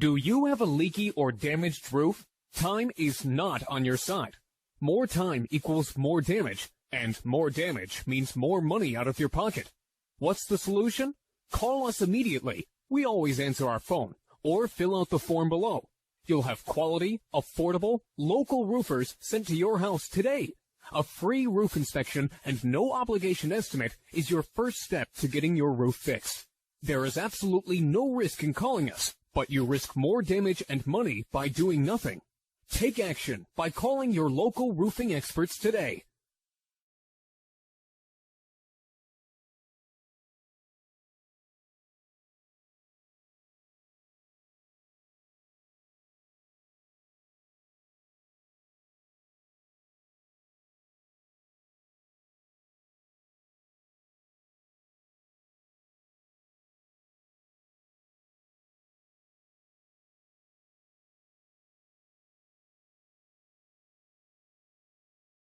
Do you have a leaky or damaged roof? Time is not on your side. More time equals more damage, and more damage means more money out of your pocket. What's the solution? Call us immediately. We always answer our phone, or fill out the form below. You'll have quality, affordable, local roofers sent to your house today. A free roof inspection and no obligation estimate is your first step to getting your roof fixed. There is absolutely no risk in calling us, but you risk more damage and money by doing nothing. Take action by calling your local roofing experts today.